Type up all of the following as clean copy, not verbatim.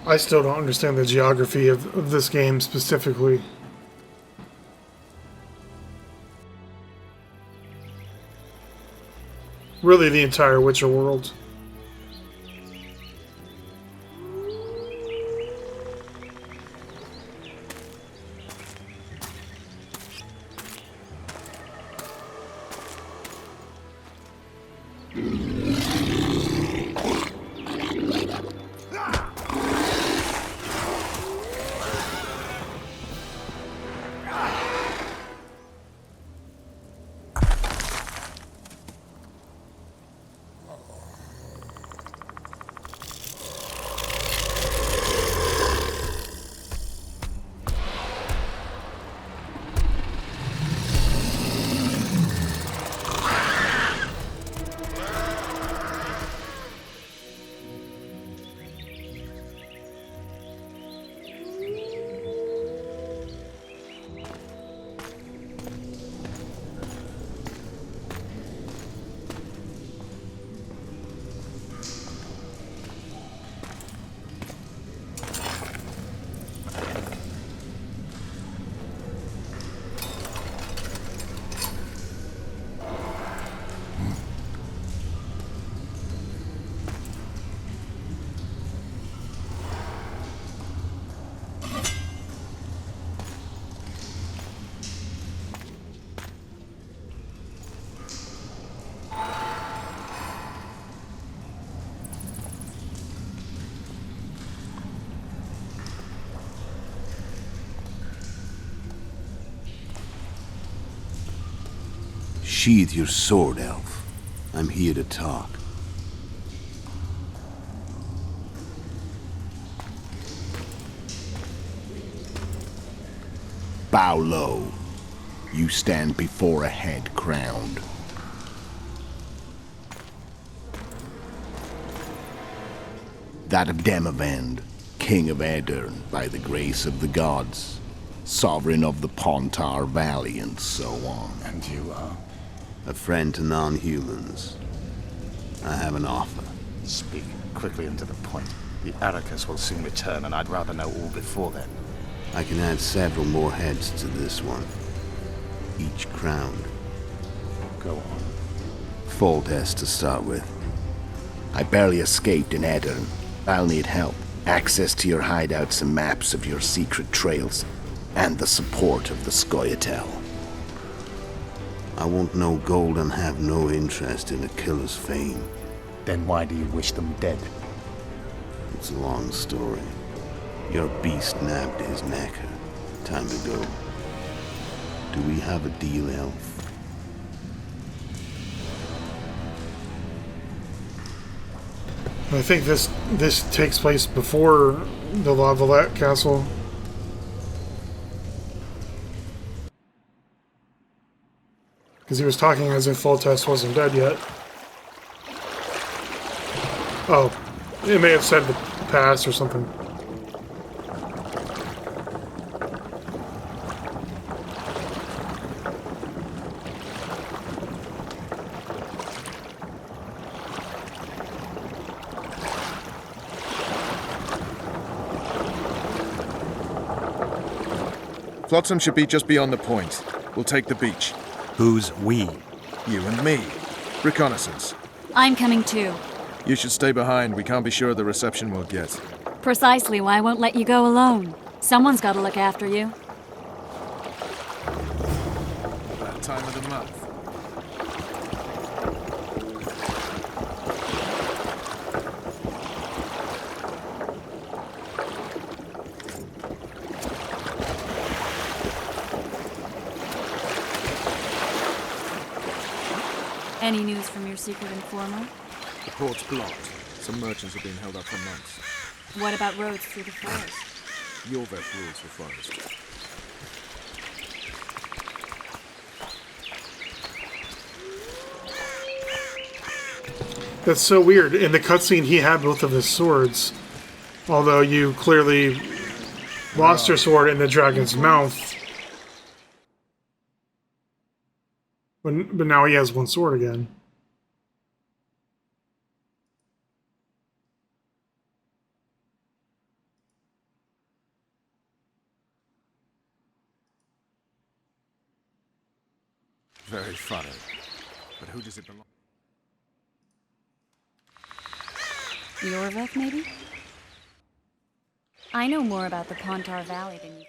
I still don't understand the geography of this game specifically. Really, the entire Witcher world. Sheathe your sword, elf. I'm here to talk. Bow low. You stand before a head crowned. That of Demavend, king of Aedirn, by the grace of the gods, sovereign of the Pontar Valley, and so on. And you are? A friend to non-humans. I have an offer. Speak quickly and to the point. The Arrakis will soon return, and I'd rather know all before then. I can add several more heads to this one. Each crowned. Go on. Full test to start with. I barely escaped in Aedirn. I'll need help. Access to your hideouts and maps of your secret trails. And the support of the Scoia'tael. I want no gold and have no interest in a killer's fame. Then why do you wish them dead? It's a long story. Your beast nabbed his neck. Time to go. Do we have a deal, elf? I think this takes place before the La Valette castle. Because he was talking as if Foltest wasn't dead yet. Oh, it may have said the past or something. Flotsam should be just beyond the point. We'll take the beach. Who's we? You and me. Reconnaissance. I'm coming too. You should stay behind. We can't be sure of the reception we'll get. Precisely why I won't let you go alone. Someone's got to look after you. That time of the month. Any news from your secret informer? The port's blocked. Some merchants have been held up for months. What about roads through the forest? Yorvek rules the forest. That's so weird. In the cutscene, he had both of his swords. Although you clearly lost your sword in the dragon's mouth. But now he has one sword again. Very funny. But who does it belong? Yorvik, maybe? I know more about the Pontar Valley than you.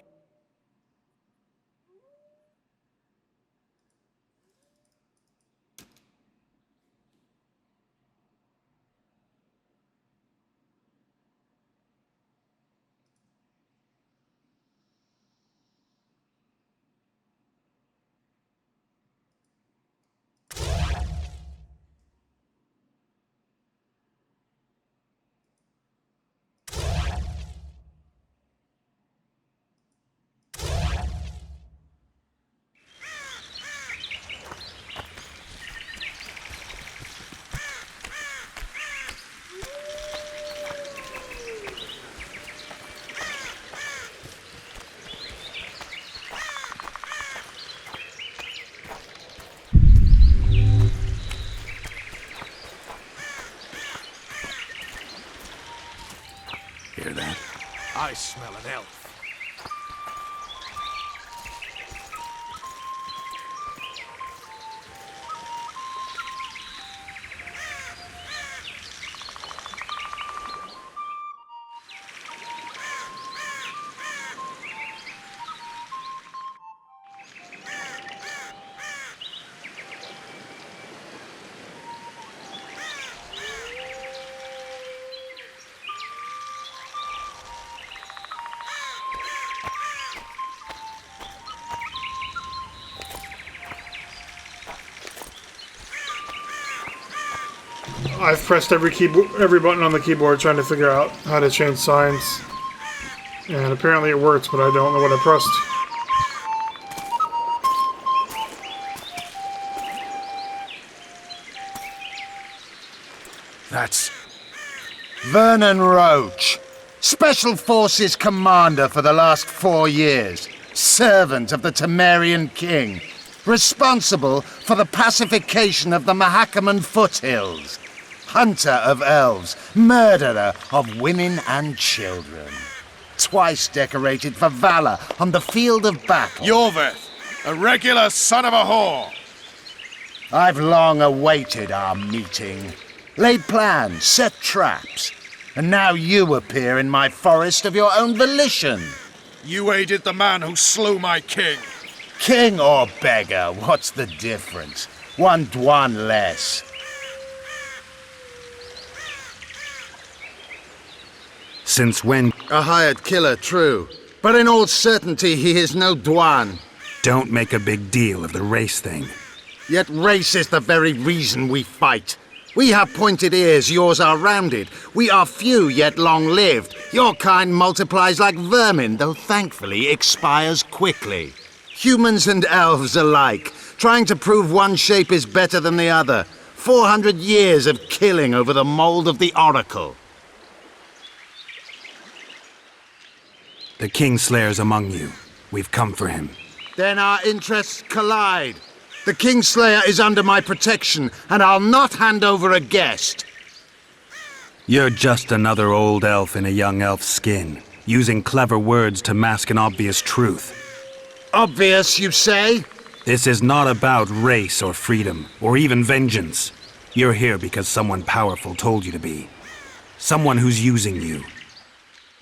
Hear that? I smell an elf. I've pressed every button on the keyboard trying to figure out how to change signs. And apparently it works, but I don't know what I pressed. That's Vernon Roach, Special Forces Commander for the last 4 years, servant of the Temerian King, responsible for the pacification of the Mahakaman foothills, hunter of elves, murderer of women and children, twice decorated for valor on the field of battle. Yorvik, a regular son of a whore. I've long awaited our meeting, laid plans, set traps, and now you appear in my forest of your own volition. You aided the man who slew my king. King or beggar, what's the difference? One Dwan less. Since when? A hired killer, true. But in all certainty, he is no Dwan. Don't make a big deal of the race thing. Yet race is the very reason we fight. We have pointed ears, yours are rounded. We are few, yet long-lived. Your kind multiplies like vermin, though thankfully expires quickly. Humans and elves alike, trying to prove one shape is better than the other. 400 years of killing over the mold of the Oracle. The Kingslayer's among you. We've come for him. Then our interests collide. The Kingslayer is under my protection, and I'll not hand over a guest. You're just another old elf in a young elf's skin, using clever words to mask an obvious truth. Obvious, you say? This is not about race or freedom, or even vengeance. You're here because someone powerful told you to be. Someone who's using you.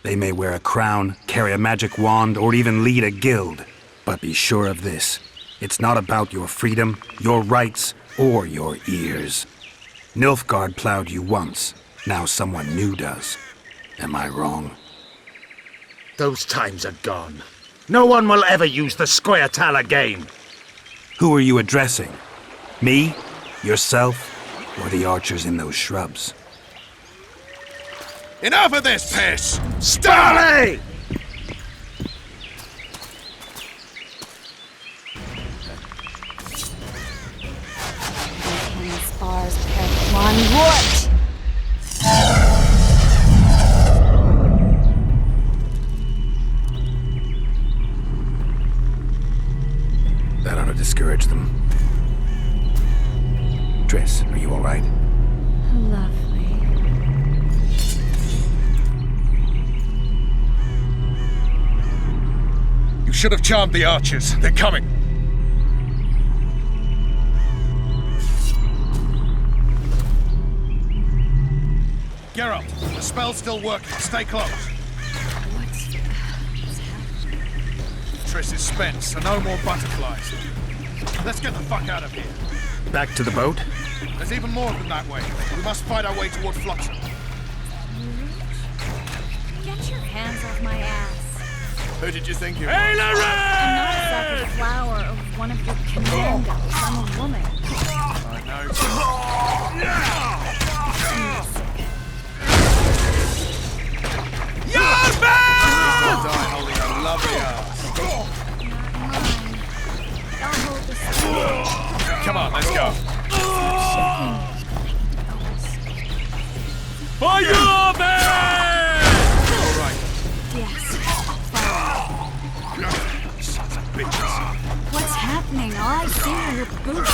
They may wear a crown, carry a magic wand, or even lead a guild. But be sure of this. It's not about your freedom, your rights, or your ears. Nilfgaard plowed you once. Now someone new does. Am I wrong? Those times are gone. No one will ever use the Squaretal again. Who are you addressing? Me? Yourself? Or the archers in those shrubs? Enough of this piss! Starley! The spars of one wood. That ought to discourage them. Triss, are you all right? Lovely. You should have charmed the archers. They're coming. Geralt, the spell's still working. Stay close. What's happening? Triss is spent, so no more butterflies. Let's get the fuck out of here. Back to the boat? There's even more of them that way. We must fight our way toward Flotsam. Get your hands off my ass. Who did you think you were? I'm not a sack of flour or one of your commandos. I'm a woman. I know. Don't die holding a lovely ass. Not mine. I'll hold the sword. Come on, let's go. Fire up, man! All right. Yes. Sons of bitches. What's happening? All I see are your boots.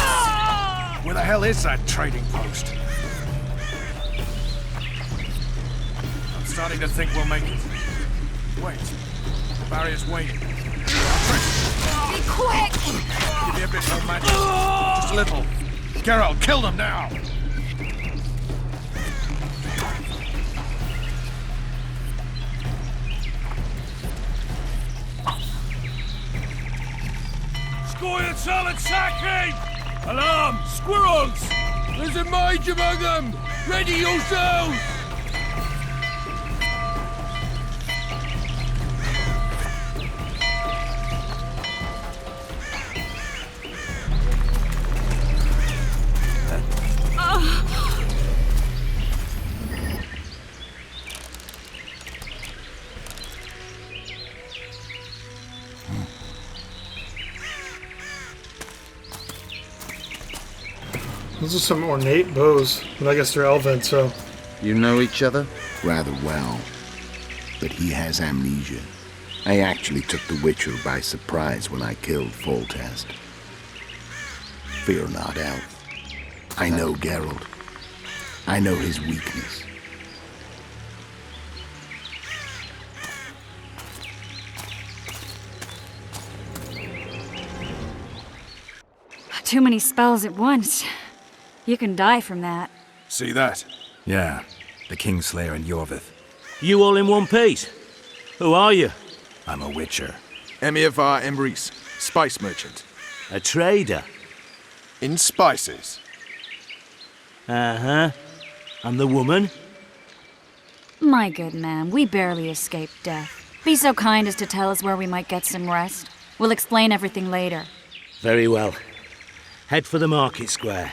Where the hell is that trading post? I'm starting to think we'll make it. Wait. The barrier's waiting. Be quick! Give me a bit more magic. Just a little. Geralt, kill them now! Scoil solid sacking! Alarm! Squirrels! There's a mage among them! Ready yourselves! Those are some ornate bows, but I guess they're elven, so... You know each other? Rather well. But he has amnesia. I actually took the Witcher by surprise when I killed Foltest. Fear not, Elf. I know Geralt. I know his weakness. Too many spells at once. You can die from that. See that? Yeah, the Kingslayer and Yorvith. You all in one piece? Who are you? I'm a Witcher. Emir var Emrys, spice merchant. A trader? In spices. Uh-huh. And the woman? My good man, we barely escaped death. Be so kind as to tell us where we might get some rest. We'll explain everything later. Very well. Head for the market square.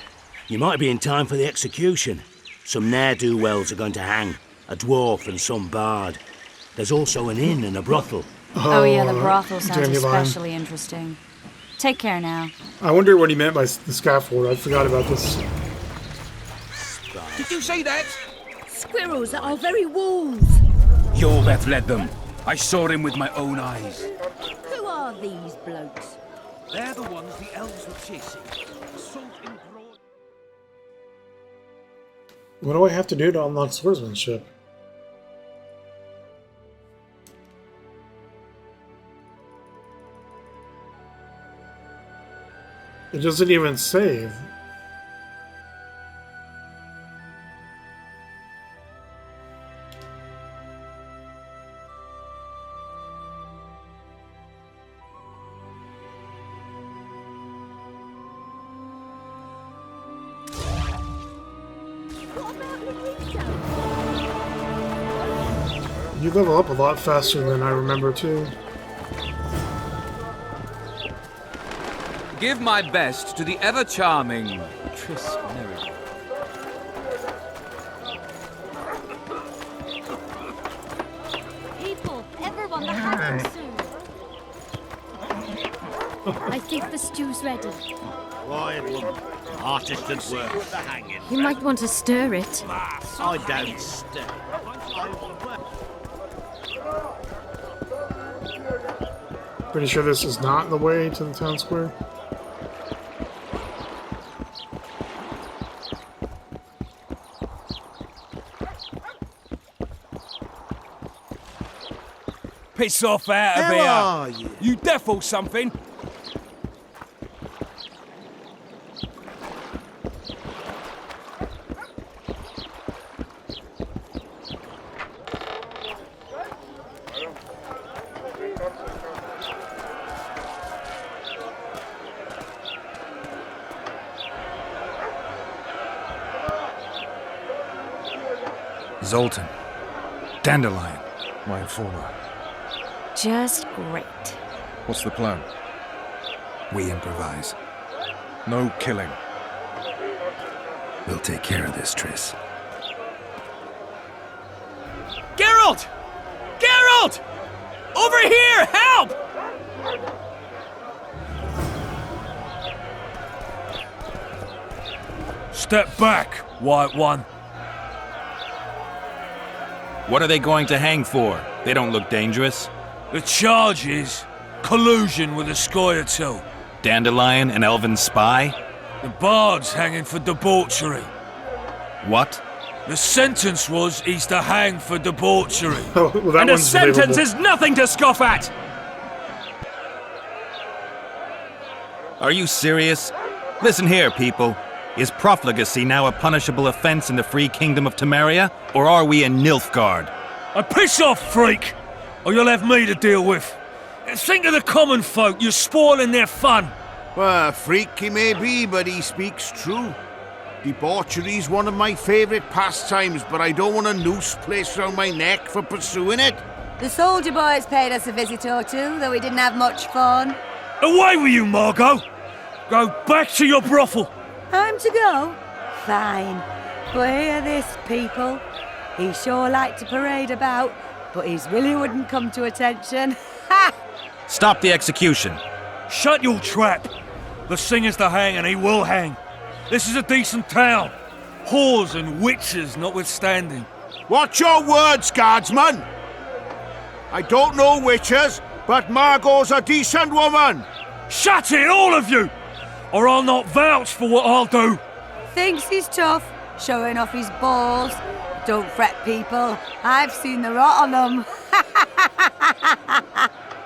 You might be in time for the execution. Some ne'er-do-wells are going to hang. A dwarf and some bard. There's also an inn and a brothel. Oh yeah, the brothel sounds Dandelion. especially interesting. Take care now. I wonder what he meant by the scaffold. I forgot about this. Did you say that? Squirrels at our very walls. Yorvith led them. I saw him with my own eyes. Who are these blokes? They're the ones the elves were chasing. Salt and broad. What do I have to do to unlock swordsmanship? It doesn't even save. What about Louisa? You level up a lot faster than I remember too. Give my best to the ever-charming Triss Merrill. People, everyone, the happens soon. I think the stew's ready. Quiet woman. Artist at work. You might want to stir it. I don't stay. Pretty sure this is not the way to the town square. Piss off out of here! Are you? You deaf or something? Zoltan. Dandelion, my informer. Just great. What's the plan? We improvise. No killing. We'll take care of this, Triss. Geralt! Geralt! Over here! Help! Step back, White One. What are they going to hang for? They don't look dangerous. The charge is collusion with a Scoia'tael. Dandelion, an elven spy? The bard's hanging for debauchery. What? The sentence was he's to hang for debauchery. Oh, well, that And a one's sentence believable. is nothing to scoff at! Are you serious? Listen here, people. Is profligacy now a punishable offense in the free kingdom of Temeria, or are we in Nilfgaard? Piss off, freak! Or you'll have me to deal with. Think of the common folk, you're spoiling their fun. Well, a freak he may be, but he speaks true. Debauchery's one of my favourite pastimes, but I don't want a noose placed round my neck for pursuing it. The soldier boys paid us a visit or two, though we didn't have much fun. Away with you, Margot! Go back to your brothel. Time to go? Fine. But hear this, people. He sure liked to parade about, but his really wouldn't come to attention. Ha! Stop the execution. Shut your trap. The singer's to hang and he will hang. This is a decent town. Whores and witches notwithstanding. Watch your words, guardsman! I don't know witches, but Margot's a decent woman! Shut it, all of you! Or I'll not vouch for what I'll do. Thinks he's tough, showing off his balls. Don't fret, people. I've seen the rot on them.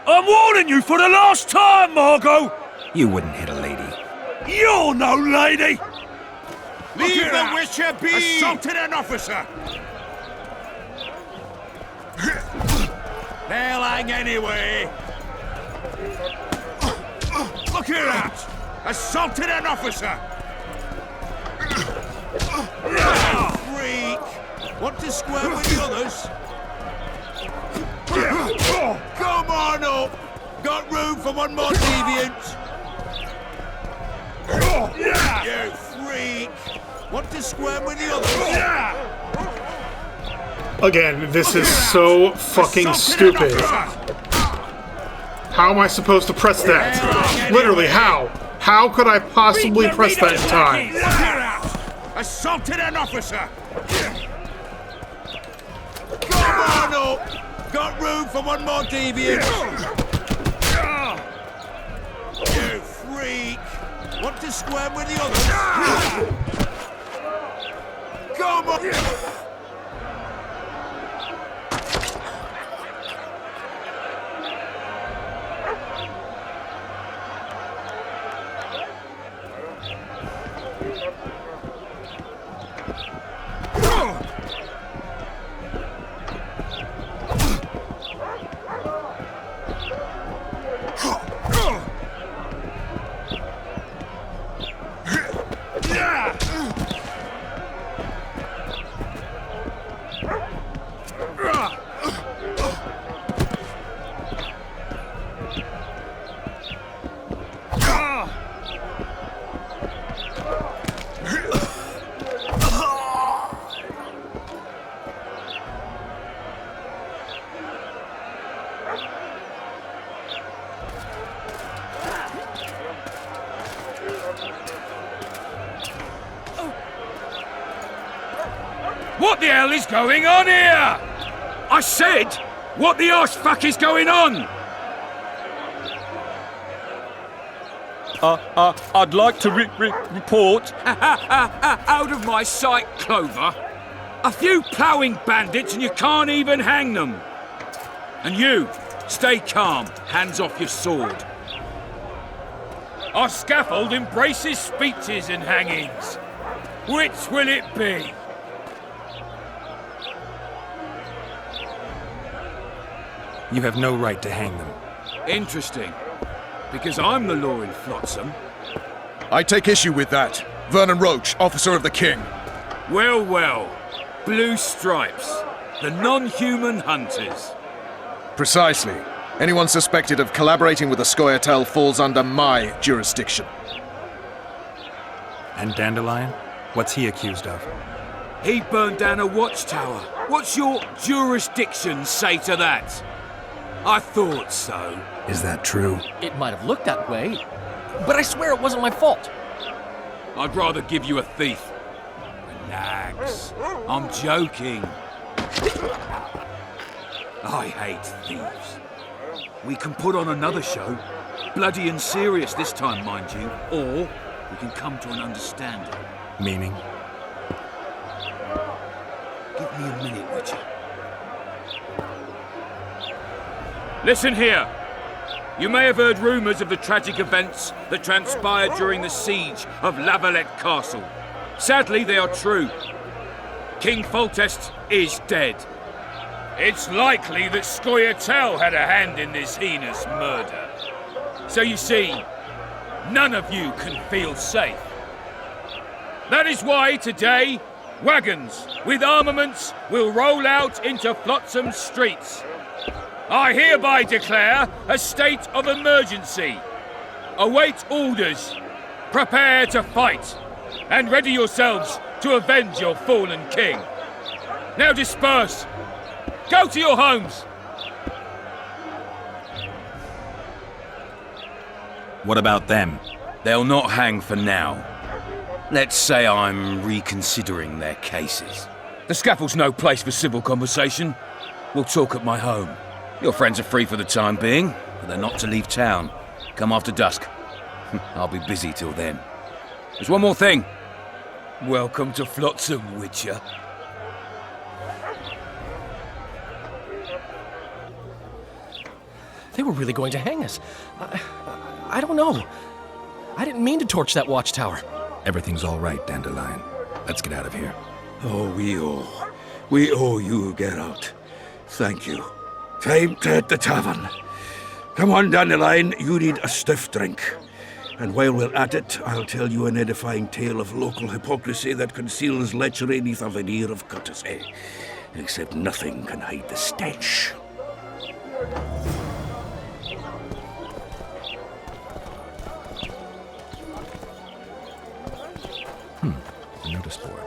I'm warning you for the last time, Margot! You wouldn't hit a lady. You're no lady! Leave the witcher be! Assaulted an officer! They'll hang anyway! Look here, that! Assaulted an officer! Freak! Want to square with the others? Come on up! Got room for one more deviant! You freak! Want to square with the others? Again, this is so fucking stupid. How am I supposed to press that? Literally, how? How could I possibly press that in time? Assaulted an officer! Come on up! Got room for one more deviant! You freak! Want to square with the others? Come on! What the hell is going on here? I said, what the arse fuck is going on? I'd like to report. Out of my sight, Clover. A few ploughing bandits and you can't even hang them. And you, stay calm, hands off your sword. Our scaffold embraces speeches and hangings. Which will it be? You have no right to hang them. Interesting. Because I'm the law in Flotsam. I take issue with that. Vernon Roach, officer of the king. Well, well. Blue Stripes, the non-human hunters. Precisely. Anyone suspected of collaborating with the Scoia'tael falls under my jurisdiction. And Dandelion? What's he accused of? He burned down a watchtower. What's your jurisdiction say to that? I thought so. Is that true? It might have looked that way, but I swear it wasn't my fault. I'd rather give you a thief. Relax. I'm joking. I hate thieves. We can put on another show. Bloody and serious this time, mind you. Or we can come to an understanding. Meaning? Give me a minute, would you? Listen here. You may have heard rumours of the tragic events that transpired during the siege of Lavalette Castle. Sadly, they are true. King Foltest is dead. It's likely that Scoia'tael had a hand in this heinous murder. So you see, none of you can feel safe. That is why today, wagons with armaments will roll out into Flotsam streets. I hereby declare a state of emergency. Await orders. Prepare to fight. And ready yourselves to avenge your fallen king. Now disperse. Go to your homes. What about them? They'll not hang for now. Let's say I'm reconsidering their cases. The scaffold's no place for civil conversation. We'll talk at my home. Your friends are free for the time being, but they're not to leave town. Come after dusk. I'll be busy till then. There's one more thing. Welcome to Flotsam, Witcher. They were really going to hang us. I don't know. I didn't mean to torch that watchtower. Everything's all right, Dandelion. Let's get out of here. Oh, we owe you, Geralt. Thank you. Time to hit the tavern. Come on, Dandelion, you need a stiff drink. And while we're at it, I'll tell you an edifying tale of local hypocrisy that conceals lechery neath a veneer of courtesy. Except nothing can hide the stench. A notice board.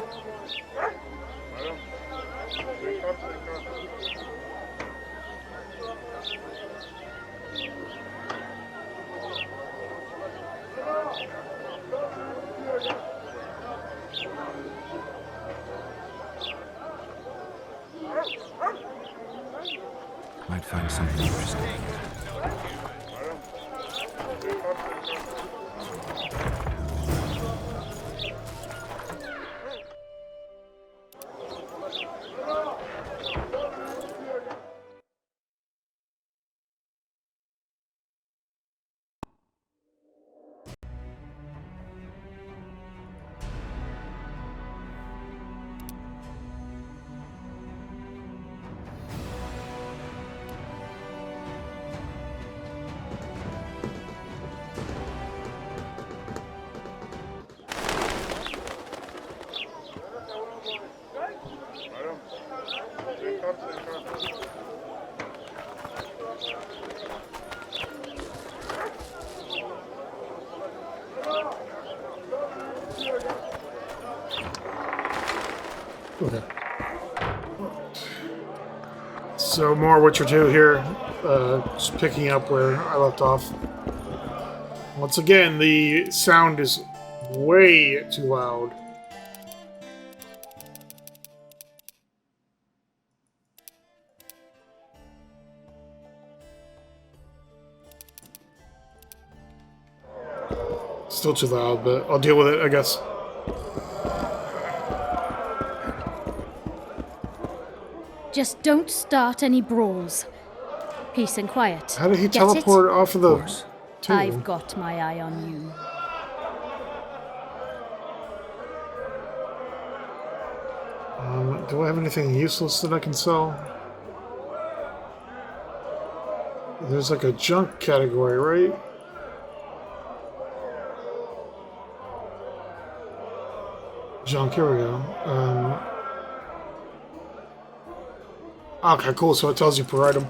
Might find something interesting. Okay. So more Witcher 2 here, just picking up where I left off. Once again, the sound is way too loud. Still too loud, but I'll deal with it, I guess. Just don't start any brawls. Peace and quiet. How did he Get teleport it? off of the table? I've got my eye on you. Do I have anything useless that I can sell? There's like a junk category, right? Junk, here we go. Okay, cool. So it tells you per item.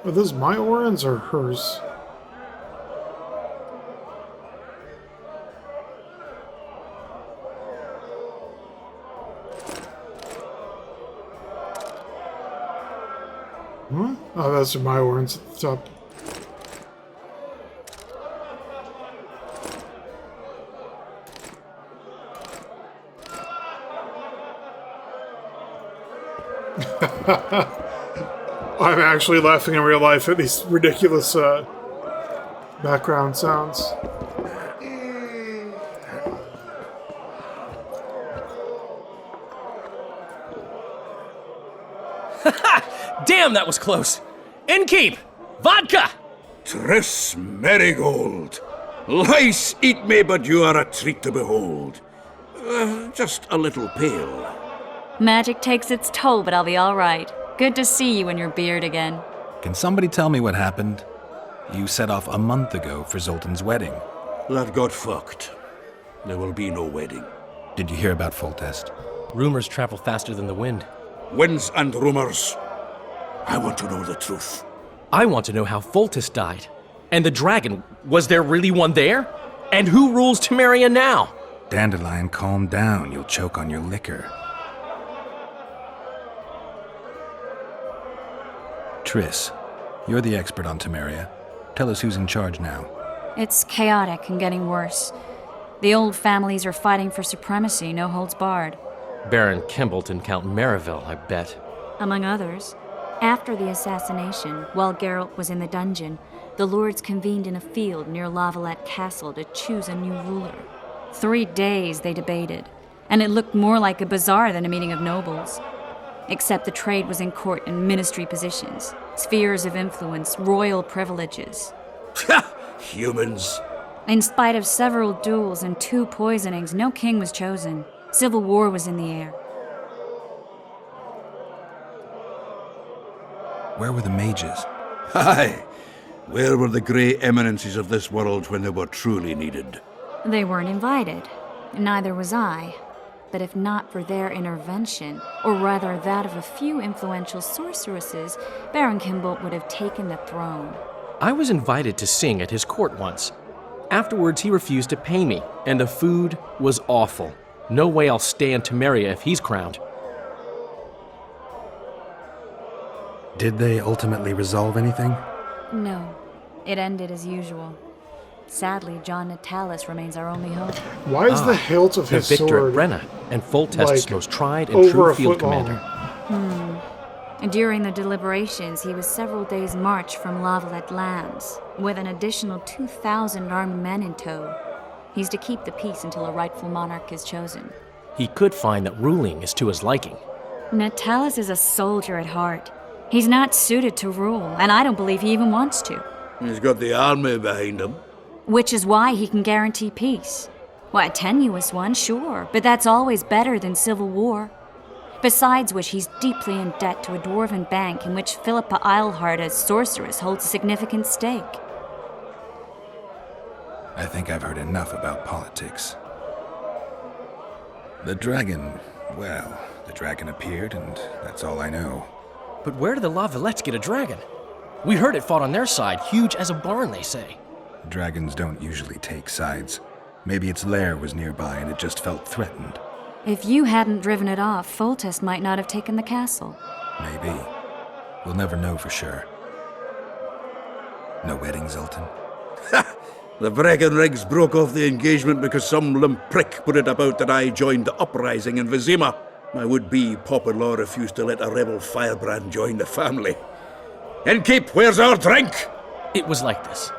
Are those my Orans or hers? Huh? Oh, those are my Orans at the top. I'm actually laughing in real life at these ridiculous background sounds. Damn, that was close. Innkeep! Vodka! Triss Marigold. Lice eat me, but you are a treat to behold. Just a little pale. Magic takes its toll, but I'll be all right. Good to see you in your beard again. Can somebody tell me what happened? You set off a month ago for Zoltan's wedding. That got fucked. There will be no wedding. Did you hear about Foltest? Rumors travel faster than the wind. Winds and rumors. I want to know the truth. I want to know how Foltest died. And the dragon, was there really one there? And who rules Temeria now? Dandelion, calm down. You'll choke on your liquor. Triss, you're the expert on Temeria. Tell us who's in charge now. It's chaotic and getting worse. The old families are fighting for supremacy, no holds barred. Baron Kimbolt and Count Merivale, I bet. Among others. After the assassination, while Geralt was in the dungeon, the lords convened in a field near Lavalette Castle to choose a new ruler. 3 days they debated, and it looked more like a bazaar than a meeting of nobles. Except the trade was in court and ministry positions, spheres of influence, royal privileges. Humans. In spite of several duels and 2 poisonings, no king was chosen. Civil war was in the air. Where were the mages? Aye. Where were the grey eminences of this world when they were truly needed? They weren't invited. Neither was I. But if not for their intervention, or rather that of a few influential sorceresses, Baron Kimbolt would have taken the throne. I was invited to sing at his court once. Afterwards, he refused to pay me, and the food was awful. No way I'll stay in Temeria if he's crowned. Did they ultimately resolve anything? No. It ended as usual. Sadly, John Natalis remains our only hope. Why is the hilt of his Victor sword at Brenna, and Foltest's like, most tried and over true a field foot long? commander? During the deliberations, he was several days' march from Lavalette lands, with an additional 2,000 armed men in tow. He's to keep the peace until a rightful monarch is chosen. He could find that ruling is to his liking. Natalis is a soldier at heart. He's not suited to rule, and I don't believe he even wants to. He's got the army behind him. Which is why he can guarantee peace. Why, a tenuous one, sure, but that's always better than civil war. Besides which, he's deeply in debt to a dwarven bank in which Philippa Eilhart, as sorceress, holds a significant stake. I think I've heard enough about politics. The dragon, well, the dragon appeared, and that's all I know. But where did the Lavalettes get a dragon? We heard it fought on their side, huge as a barn, they say. Dragons don't usually take sides. Maybe its lair was nearby and it just felt threatened. If you hadn't driven it off, Foltest might not have taken the castle. Maybe. We'll never know for sure. No wedding, Zoltan? The Breckenrigs broke off the engagement because some limp prick put it about that I joined the uprising in Vizima. My would-be Popper-law refused to let a rebel firebrand join the family. Innkeep, where's our drink? It was like this.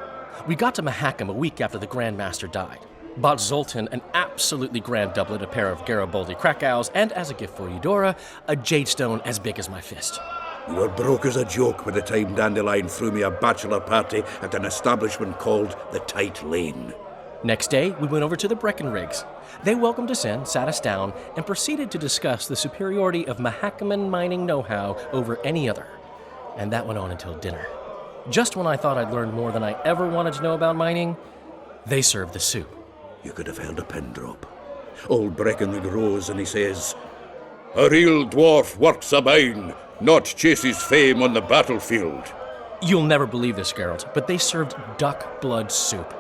We got to Mahakam a week after the Grand Master died. Bought Zoltan an absolutely grand doublet, a pair of Garibaldi Krakows, and as a gift for Eudora, a jadestone as big as my fist. You were broke as a joke by the time Dandelion threw me a bachelor party at an establishment called the Tight Lane. Next day, we went over to the Breckenrigs. They welcomed us in, sat us down, and proceeded to discuss the superiority of Mahakaman mining know-how over any other. And that went on until dinner. Just when I thought I'd learned more than I ever wanted to know about mining, they served the soup. You could have held a pin drop. Old Breckenridge rose and he says, "A real dwarf works a mine, not chases fame on the battlefield." You'll never believe this, Geralt, but they served duck blood soup.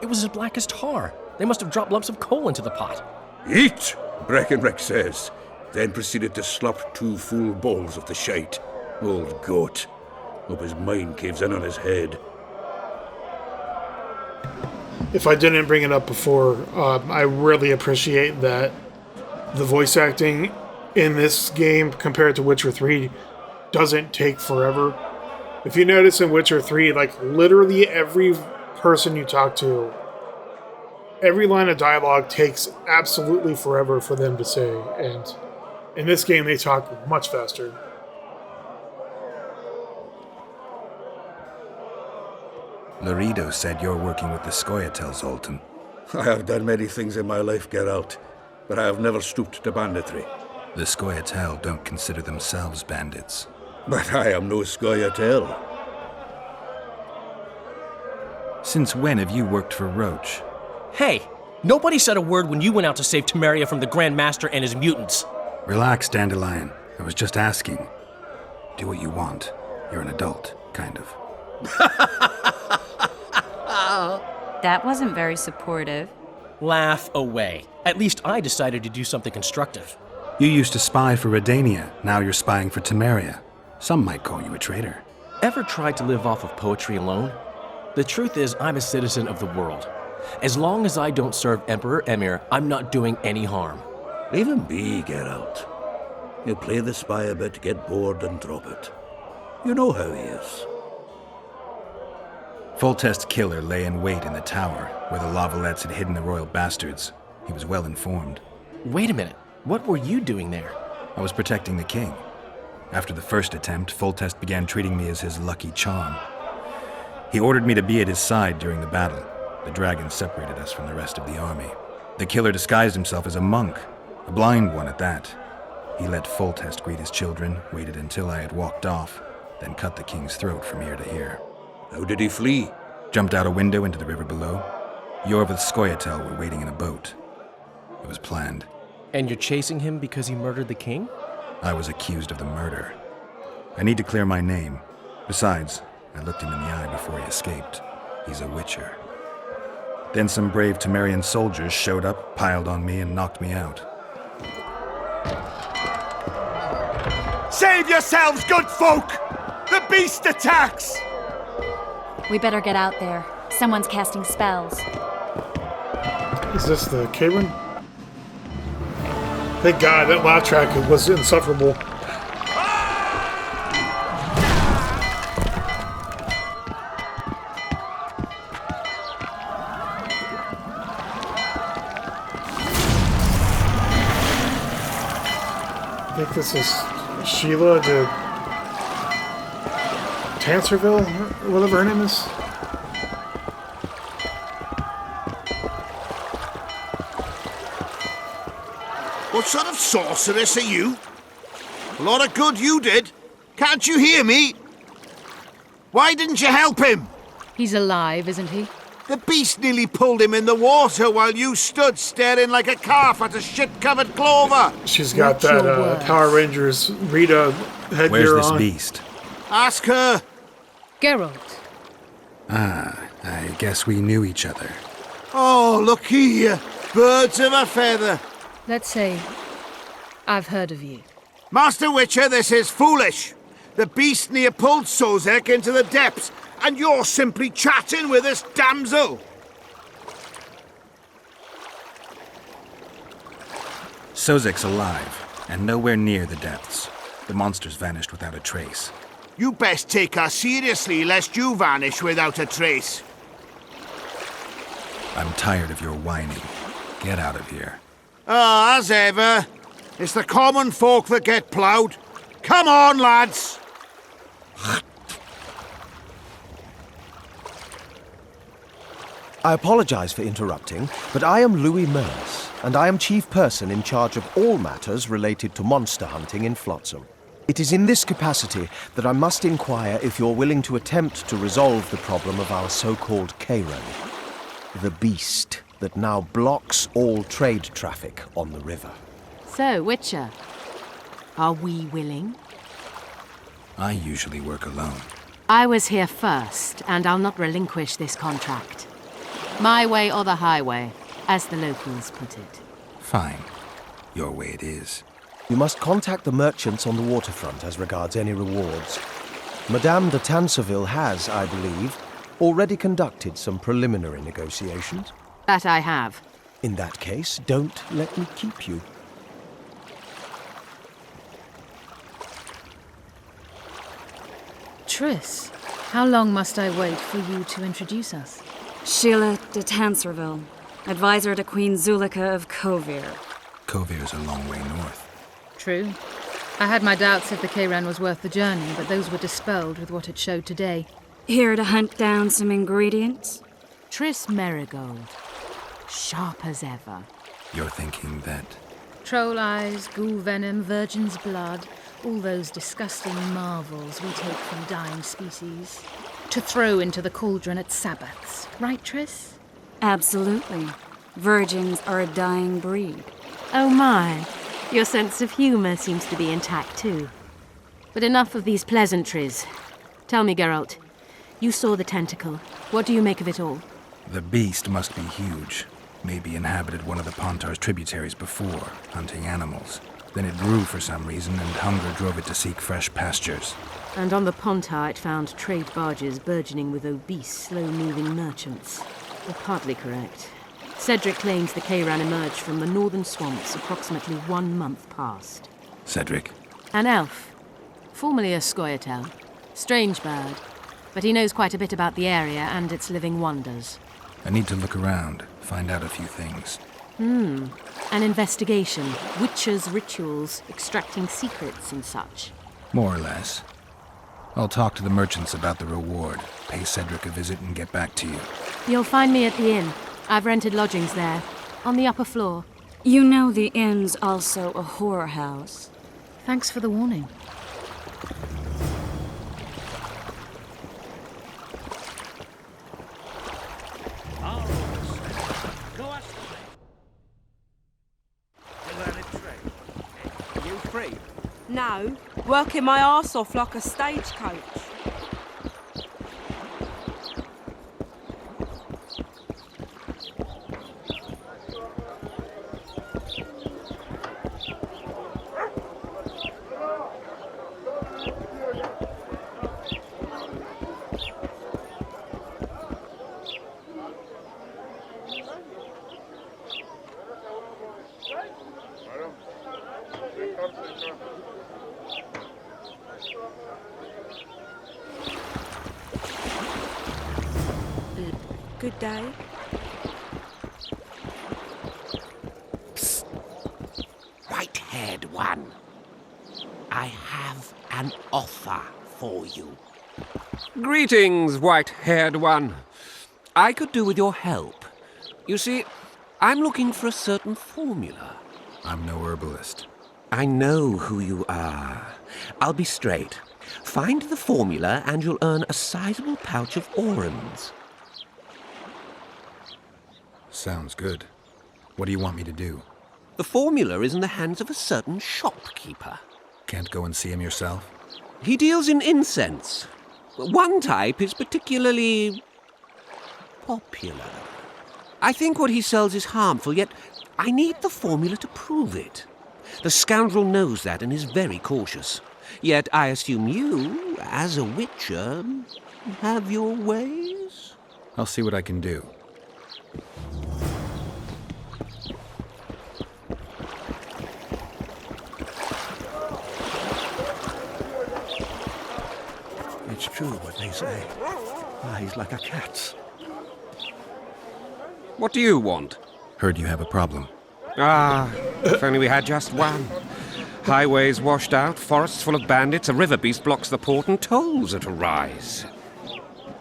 It was as black as tar. They must have dropped lumps of coal into the pot. "Eat," Breckenridge says, then proceeded to slop 2 full bowls of the shite. Old goat. Hope his mind caves in on his head. If I didn't bring it up before, I really appreciate that the voice acting in this game compared to Witcher 3 doesn't take forever. If you notice in Witcher 3, like literally every person you talk to, every line of dialogue takes absolutely forever for them to say, and in this game they talk much faster. Laredo said you're working with the Scoia'tael, Zoltan. I have done many things in my life, Geralt, but I have never stooped to banditry. The Scoia'tael don't consider themselves bandits. But I am no Scoia'tael. Since when have you worked for Roach? Hey, nobody said a word when you went out to save Temeria from the Grand Master and his mutants. Relax, Dandelion. I was just asking. Do what you want. You're an adult, kind of. That wasn't very supportive. Laugh away. At least I decided to do something constructive. You used to spy for Redania. Now you're spying for Temeria. Some might call you a traitor. Ever tried to live off of poetry alone? The truth is, I'm a citizen of the world. As long as I don't serve Emperor Emir, I'm not doing any harm. Leave him be, Geralt. He'll play the spy a bit, get bored, and drop it. You know how he is. Foltest's killer lay in wait in the tower, where the Lavalettes had hidden the royal bastards. He was well informed. Wait a minute. What were you doing there? I was protecting the king. After the first attempt, Foltest began treating me as his lucky charm. He ordered me to be at his side during the battle. The dragon separated us from the rest of the army. The killer disguised himself as a monk, a blind one at that. He let Foltest greet his children, waited until I had walked off, then cut the king's throat from ear to ear. How did he flee? Jumped out a window into the river below. Yorvith Scoia'tael were waiting in a boat. It was planned. And you're chasing him because he murdered the king? I was accused of the murder. I need to clear my name. Besides, I looked him in the eye before he escaped. He's a witcher. Then some brave Temerian soldiers showed up, piled on me, and knocked me out. Save yourselves, good folk! The beast attacks! We better get out there. Someone's casting spells. Is this the K-One? Thank God, that laugh track was insufferable. I think this is Sheila de Tanserville, or whatever her name is. What sort of sorceress are you? A lot of good you did. Can't you hear me? Why didn't you help him? He's alive, isn't he? The beast nearly pulled him in the water while you stood staring like a calf at a shit-covered clover. She's got that Power Rangers Rita headgear on. Where's this beast? Ask her. Geralt. Ah, I guess we knew each other. Oh, look here. Birds of a feather. Let's say I've heard of you. Master Witcher, this is foolish. The beast near pulled Sozek into the depths, and you're simply chatting with this damsel. Sozek's alive, and nowhere near the depths. The monsters vanished without a trace. You best take her seriously, lest you vanish without a trace. I'm tired of your whining. Get out of here. Ah, as ever. It's the common folk that get ploughed. Come on, lads! I apologize for interrupting, but I am Louis Merce, and I am chief person in charge of all matters related to monster hunting in Flotsam. It is in this capacity that I must inquire if you're willing to attempt to resolve the problem of our so-called Karen, the beast that now blocks all trade traffic on the river. So, Witcher, are we willing? I usually work alone. I was here first, and I'll not relinquish this contract. My way or the highway, as the locals put it. Fine. Your way it is. You must contact the merchants on the waterfront as regards any rewards. Madame de Tanserville has, I believe, already conducted some preliminary negotiations. That I have. In that case, don't let me keep you. Triss, how long must I wait for you to introduce us? Sheila de Tanserville, advisor to Queen Zulika of Kovir. Kovir's a long way north. True. I had my doubts if the Kayran was worth the journey, but those were dispelled with what it showed today. Here to hunt down some ingredients? Triss Merigold. Sharp as ever. You're thinking that... Troll eyes, ghoul venom, virgin's blood, all those disgusting marvels we take from dying species, to throw into the cauldron at Sabbaths. Right, Triss? Absolutely. Virgins are a dying breed. Oh my. Your sense of humour seems to be intact too. But enough of these pleasantries. Tell me, Geralt, you saw the tentacle. What do you make of it all? The beast must be huge. Maybe inhabited one of the Pontar's tributaries before, hunting animals. Then it grew for some reason, and hunger drove it to seek fresh pastures. And on the Pontar it found trade barges burgeoning with obese, slow-moving merchants. You're partly correct. Cedric claims the Kayran emerged from the northern swamps approximately 1 month past. Cedric? An elf. Formerly a Scoia'tael. Strange bird. But he knows quite a bit about the area and its living wonders. I need to look around, find out a few things. An investigation. Witches' rituals, extracting secrets and such. More or less. I'll talk to the merchants about the reward, pay Cedric a visit and get back to you. You'll find me at the inn. I've rented lodgings there, on the upper floor. You know the inn's also a whorehouse. Thanks for the warning. You free? No, working my arse off like a stagecoach. Good day. Psst. White-haired one. I have an offer for you. Greetings, white-haired one. I could do with your help. You see, I'm looking for a certain formula. I'm no herbalist. I know who you are. I'll be straight. Find the formula and you'll earn a sizable pouch of orans. Sounds good. What do you want me to do? The formula is in the hands of a certain shopkeeper. Can't go and see him yourself? He deals in incense. One type is particularly popular. I think what he sells is harmful, yet I need the formula to prove it. The scoundrel knows that and is very cautious. Yet I assume you, as a witcher, have your ways? I'll see what I can do. It's true what they say. Eyes like a cat's. What do you want? Heard you have a problem. Ah, if only we had just one. Highways washed out, forests full of bandits, a river beast blocks the port, and tolls at a rise.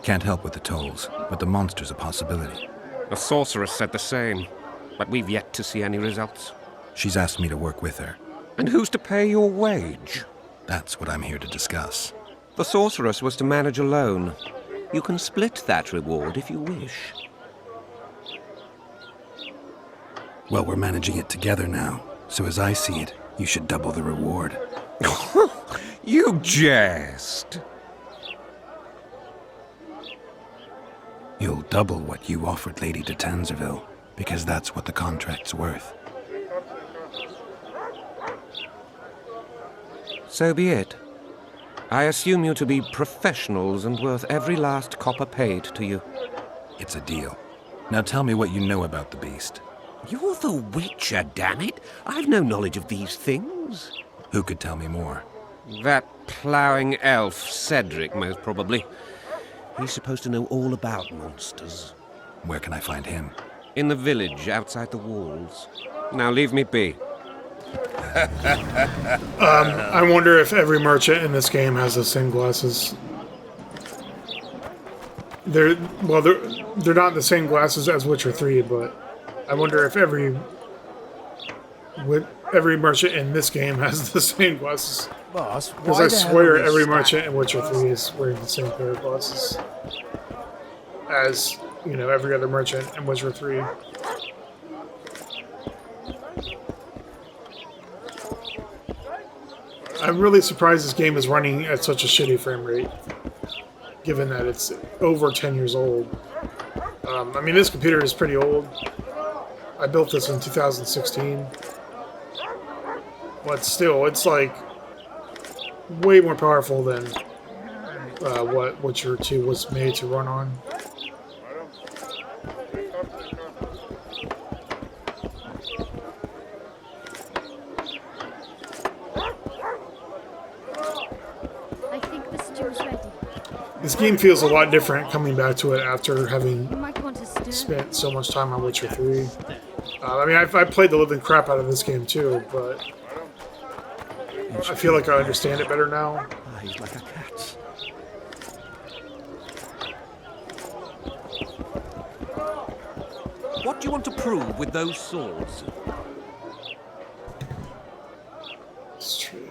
Can't help with the tolls, but the monster's a possibility. The sorceress said the same, but we've yet to see any results. She's asked me to work with her. And who's to pay your wage? That's what I'm here to discuss. The sorceress was to manage alone. You can split that reward if you wish. Well, we're managing it together now, so as I see it, you should double the reward. You jest! You'll double what you offered Lady de Tanzerville, because that's what the contract's worth. So be it. I assume you to be professionals and worth every last copper paid to you. It's a deal. Now tell me what you know about the beast. You're the Witcher, damn it! I've no knowledge of these things. Who could tell me more? That ploughing elf, Cedric, most probably. He's supposed to know all about monsters. Where can I find him? In the village, outside the walls. Now leave me be. I wonder if every merchant in this game has the same glasses. They're not the same glasses as Witcher 3, but I wonder if every merchant in this game has the same glasses. Boss, Because I swear every merchant in Witcher 3 is wearing the same pair of glasses as, every other merchant in Witcher 3. I'm really surprised this game is running at such a shitty frame rate, given that it's over 10 years old. This computer is pretty old. I built this in 2016. But still, it's like way more powerful than what Witcher 2 was made to run on. I think the stew's ready. This game feels a lot different coming back to it after having You might want to stir. spent so much time on Witcher 3. I played the living crap out of this game too, but I feel like I understand it better now. Eyes like a cat's. What do you want to prove with those swords? It's true.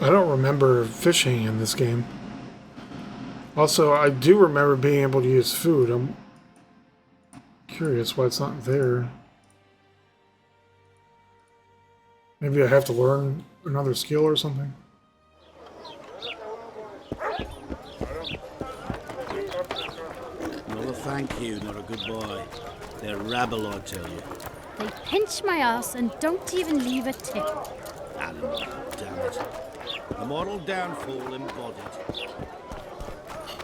I don't remember fishing in this game. Also, I do remember being able to use food. I'm curious why it's not there. Maybe I have to learn another skill or something. Not a thank you, not a goodbye. They're rabble, I tell you. They pinch my ass and don't even leave a tip. Animal, damn it. A moral downfall embodied.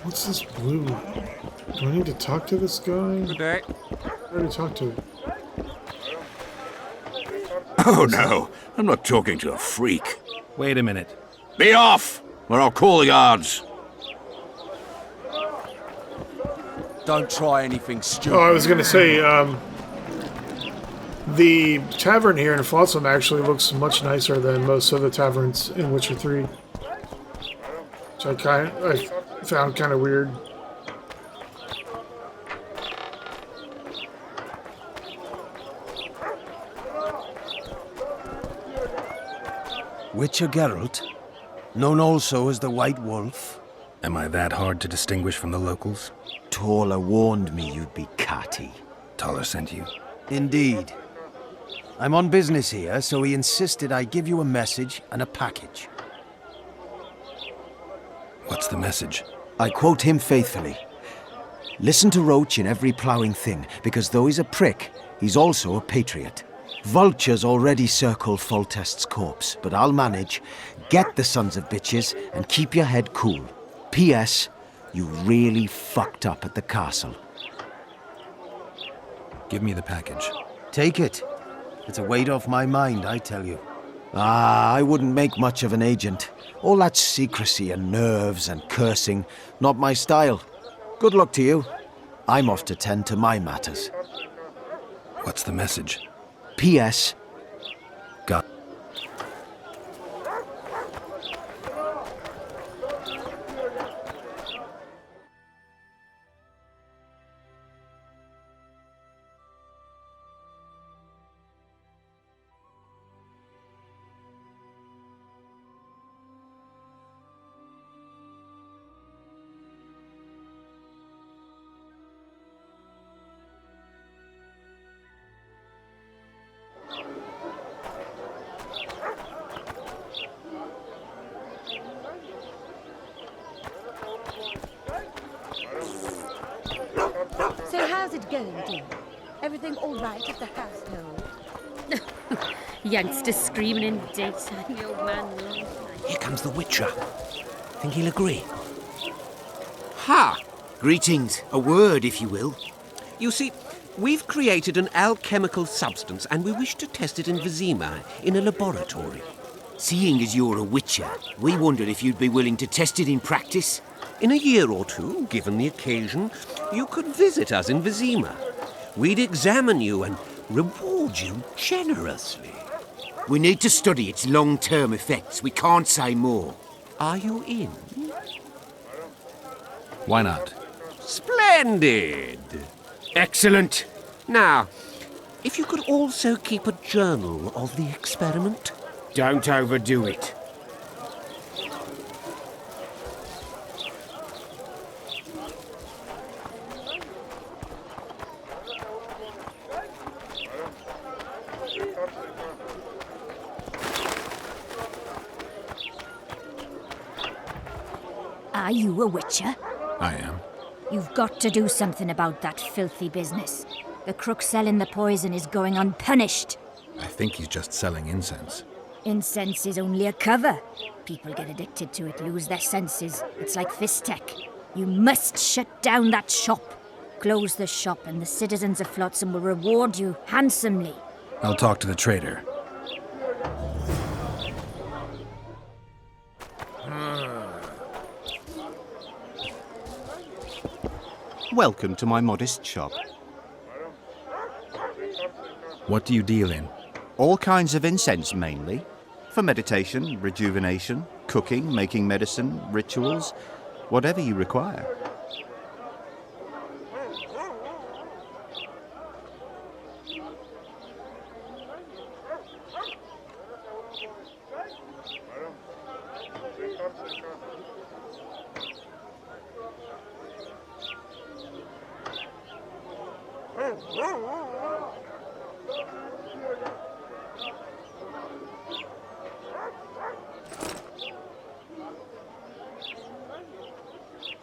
What's this blue? Do I need to talk to this guy? Good day. I already talked to him. Oh no, I'm not talking to a freak. Wait a minute. Be off, or I'll call the guards. Don't try anything stupid. Oh, I was gonna say, the tavern here in Flotsam actually looks much nicer than most of the taverns in Witcher 3. Which I found kind of weird. Witcher Geralt, known also as the White Wolf. Am I that hard to distinguish from the locals? Taller warned me you'd be catty. Taller sent you? Indeed. I'm on business here, so he insisted I give you a message and a package. What's the message? I quote him faithfully. Listen to Roach in every ploughing thing, because though he's a prick, he's also a patriot. Vultures already circle Foltest's corpse, but I'll manage. Get the sons of bitches and keep your head cool. P.S. You really fucked up at the castle. Give me the package. Take it. It's a weight off my mind, I tell you. I wouldn't make much of an agent. All that secrecy and nerves and cursing, not my style. Good luck to you. I'm off to tend to my matters. What's the message? P.S. Got. So how's it going, dear? Everything all right at the household? Youngster screaming in daytime, the old man knows. Here comes the Witcher. Think he'll agree? Ha! Greetings. A word, if you will. You see, we've created an alchemical substance and we wish to test it in Vizima, in a laboratory. Seeing as you're a witcher, we wondered if you'd be willing to test it in practice. In a year or two, given the occasion, you could visit us in Vizima. We'd examine you and reward you generously. We need to study its long-term effects. We can't say more. Are you in? Why not? Splendid! Excellent. Now, if you could also keep a journal of the experiment. Don't overdo it. Are you a witcher? I am. You've got to do something about that filthy business. The crook selling the poison is going unpunished. I think he's just selling incense. Incense is only a cover. People get addicted to it, lose their senses. It's like Fistech. You must shut down that shop. Close the shop and the citizens of Flotsam will reward you handsomely. I'll talk to the trader. Welcome to my modest shop. What do you deal in? All kinds of incense, mainly. For meditation, rejuvenation, cooking, making medicine, rituals, whatever you require.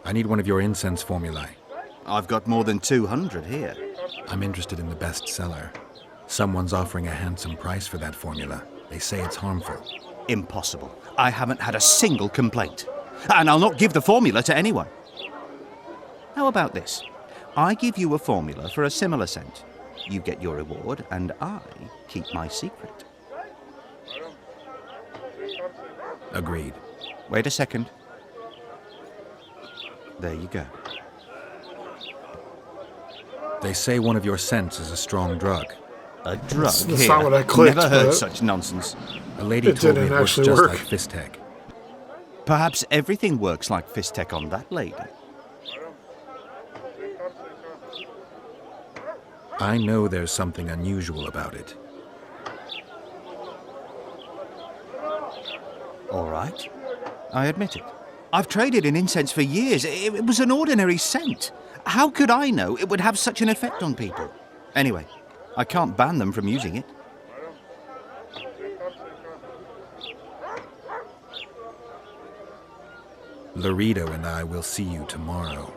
I need one of your incense formulae. I've got more than 200 here. I'm interested in the best seller. Someone's offering a handsome price for that formula. They say it's harmful. Impossible. I haven't had a single complaint. And I'll not give the formula to anyone. How about this? I give you a formula for a similar scent. You get your reward, and I keep my secret. Agreed. Wait a second. There you go. They say one of your scents is a strong drug. A drug? That's not what I clicked. Never heard but such nonsense. A lady told me it works just like Fistech. Perhaps everything works like Fistech on that lady. I know there's something unusual about it. All right. I admit it. I've traded in incense for years. It was an ordinary scent. How could I know it would have such an effect on people? Anyway, I can't ban them from using it. Laredo and I will see you tomorrow.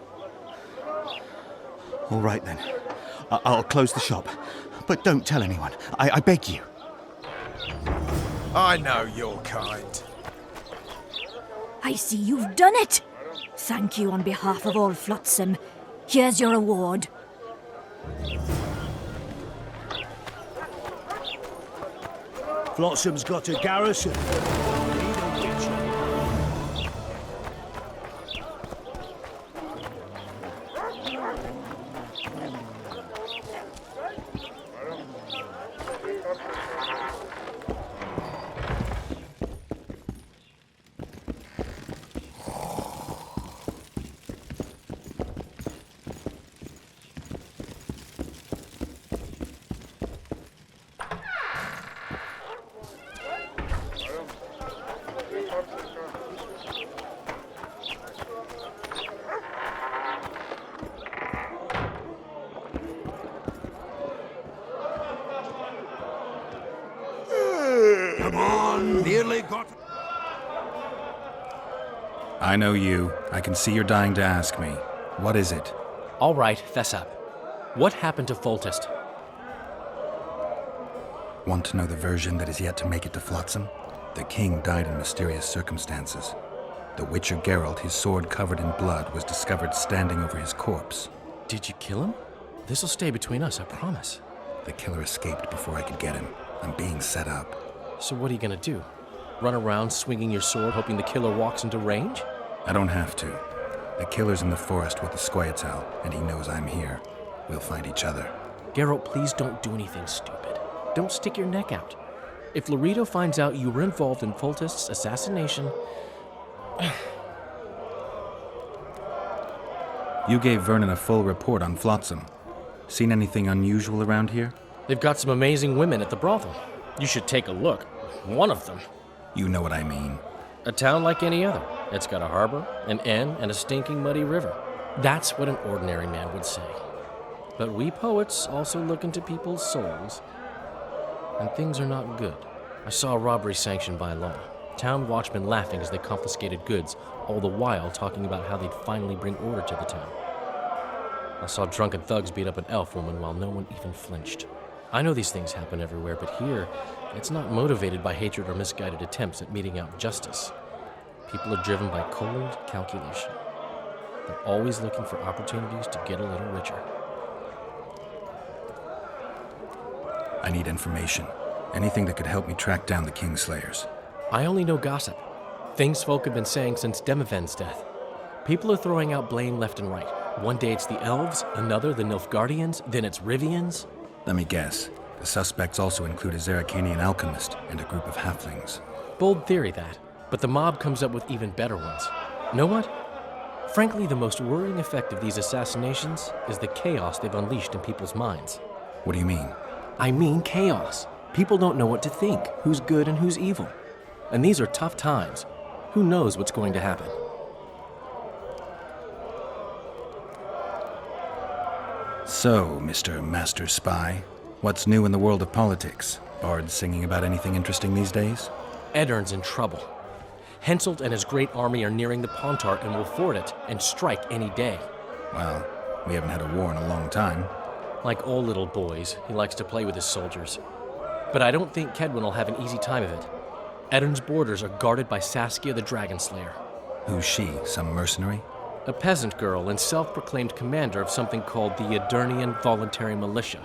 All right then. I'll close the shop. But don't tell anyone. I beg you. I know your kind. I see you've done it. Thank you on behalf of all Flotsam. Here's your award. Flotsam's got a garrison. Come on, nearly got... I know you. I can see you're dying to ask me. What is it? All right, fess up. What happened to Foltest? Want to know the version that is yet to make it to Flotsam? The king died in mysterious circumstances. The Witcher Geralt, his sword covered in blood, was discovered standing over his corpse. Did you kill him? This'll stay between us, I promise. The killer escaped before I could get him. I'm being set up. So what are you gonna do? Run around swinging your sword hoping the killer walks into range? I don't have to. The killer's in the forest with the Scoia'tael, and he knows I'm here. We'll find each other. Geralt, please don't do anything stupid. Don't stick your neck out. If Laredo finds out you were involved in Foltest's assassination... You gave Vernon a full report on Flotsam. Seen anything unusual around here? They've got some amazing women at the brothel. You should take a look. One of them. You know what I mean. A town like any other. It's got a harbor, an inn, and a stinking muddy river. That's what an ordinary man would say. But we poets also look into people's souls. And things are not good. I saw a robbery sanctioned by law. Town watchmen laughing as they confiscated goods, all the while talking about how they'd finally bring order to the town. I saw drunken thugs beat up an elf woman while no one even flinched. I know these things happen everywhere, but here, it's not motivated by hatred or misguided attempts at meting out justice. People are driven by cold calculation. They're always looking for opportunities to get a little richer. I need information. Anything that could help me track down the Kingslayers. I only know gossip. Things folk have been saying since Demiven's death. People are throwing out blame left and right. One day it's the elves, another the Nilfgaardians, then it's Rivians. Let me guess. The suspects also include a Zerrikanian alchemist and a group of halflings. Bold theory, that. But the mob comes up with even better ones. Know what? Frankly, the most worrying effect of these assassinations is the chaos they've unleashed in people's minds. What do you mean? I mean chaos. People don't know what to think, who's good and who's evil. And these are tough times. Who knows what's going to happen? So, Mr. Master Spy, what's new in the world of politics? Bards singing about anything interesting these days? Eddern's in trouble. Henselt and his great army are nearing the Pontar and will ford it and strike any day. Well, we haven't had a war in a long time. Like all little boys, he likes to play with his soldiers. But I don't think Kedwin will have an easy time of it. Edirne's borders are guarded by Saskia the Dragon Slayer. Who's she? Some mercenary? A peasant girl and self-proclaimed commander of something called the Edirnian Voluntary Militia.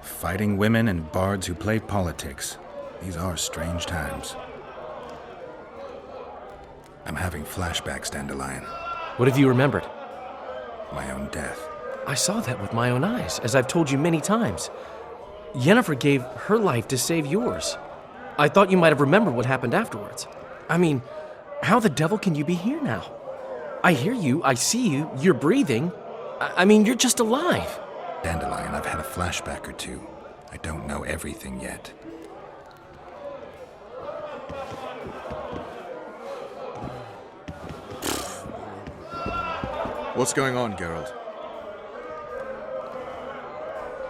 Fighting women and bards who play politics. These are strange times. I'm having flashbacks, Dandelion. What have you remembered? My own death. I saw that with my own eyes, as I've told you many times. Yennefer gave her life to save yours. I thought you might have remembered what happened afterwards. I mean, how the devil can you be here now? I hear you, I see you, you're breathing. I mean, you're just alive. Dandelion, I've had a flashback or two. I don't know everything yet. What's going on, Geralt?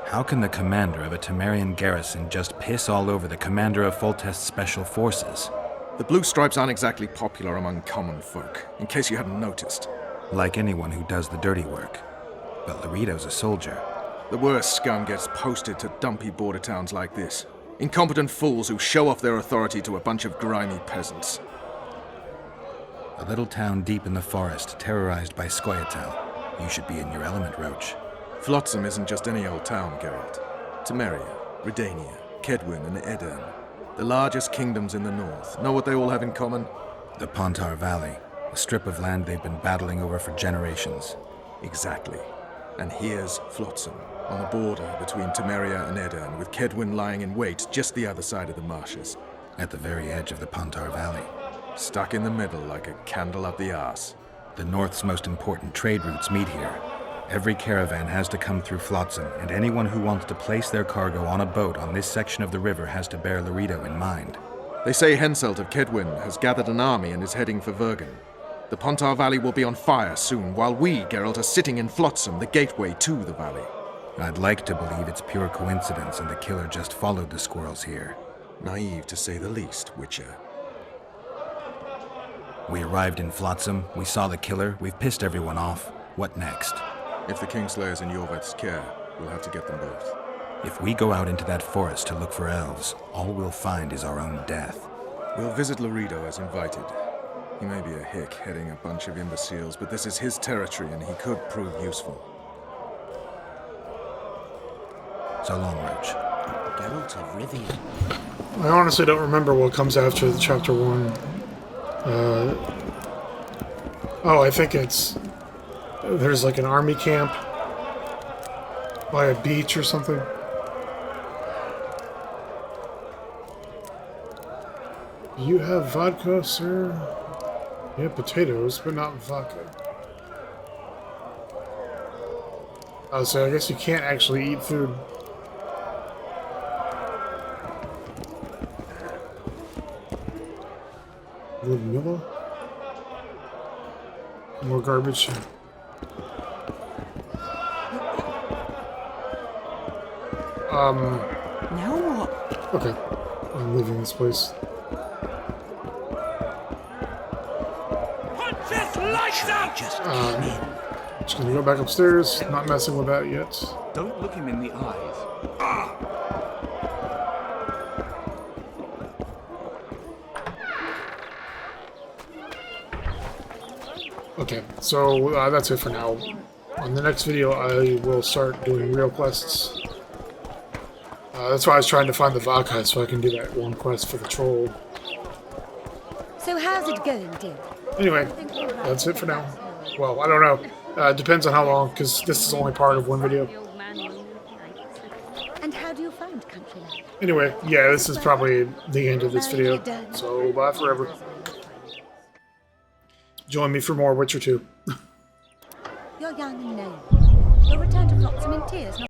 How can the commander of a Temerian garrison just piss all over the commander of Foltest's special forces? The Blue Stripes aren't exactly popular among common folk, in case you hadn't noticed. Like anyone who does the dirty work. But Laredo's a soldier. The worst scum gets posted to dumpy border towns like this. Incompetent fools who show off their authority to a bunch of grimy peasants. A little town deep in the forest, terrorized by Scoia'tael. You should be in your element, Roach. Flotsam isn't just any old town, Geralt. Temeria, Redania, Kedwin, and Edirne. The largest kingdoms in the north. Know what they all have in common? The Pontar Valley, a strip of land they've been battling over for generations. Exactly. And here's Flotsam, on the border between Temeria and Edirne, with Kedwin lying in wait just the other side of the marshes. At the very edge of the Pontar Valley. Stuck in the middle like a candle up the arse. The north's most important trade routes meet here. Every caravan has to come through Flotsam, and anyone who wants to place their cargo on a boat on this section of the river has to bear Laredo in mind. They say Henselt of Kedwin has gathered an army and is heading for Vergen. The Pontar Valley will be on fire soon, while we, Geralt, are sitting in Flotsam, the gateway to the valley. I'd like to believe it's pure coincidence and the killer just followed the squirrels here. Naive to say the least, Witcher. We arrived in Flotsam, we saw the killer, we've pissed everyone off. What next? If the Kingslayer's in Yorvet's care, we'll have to get them both. If we go out into that forest to look for elves, all we'll find is our own death. We'll visit Laredo as invited. He may be a hick heading a bunch of imbeciles, but this is his territory and he could prove useful. So long, Roach. Geralt of Rivia. I honestly don't remember what comes after the chapter 1. Oh, I think it's... There's like an army camp by a beach or something. You have vodka, sir? Yeah, potatoes, but not vodka. Oh, so I guess you can't actually eat food. Ludmilla? More garbage. Now what? Okay. I'm leaving this place. Punch his lights out! Just came in. Just gonna go back upstairs. Not messing with that yet. Don't look him in the eyes. Okay, so that's it for now. On the next video, I will start doing real quests. That's why I was trying to find the vodka so I can do that one quest for the troll. So how's it going, dear? Anyway, that's it for now. Well, I don't know. Depends on how long, because this is only part of one video. And how do you find country life? Anyway, yeah, this is probably the end of this video. So, bye forever. Join me for more Witcher 2. You're young and knowing. You'll return to Flotsam in tears, not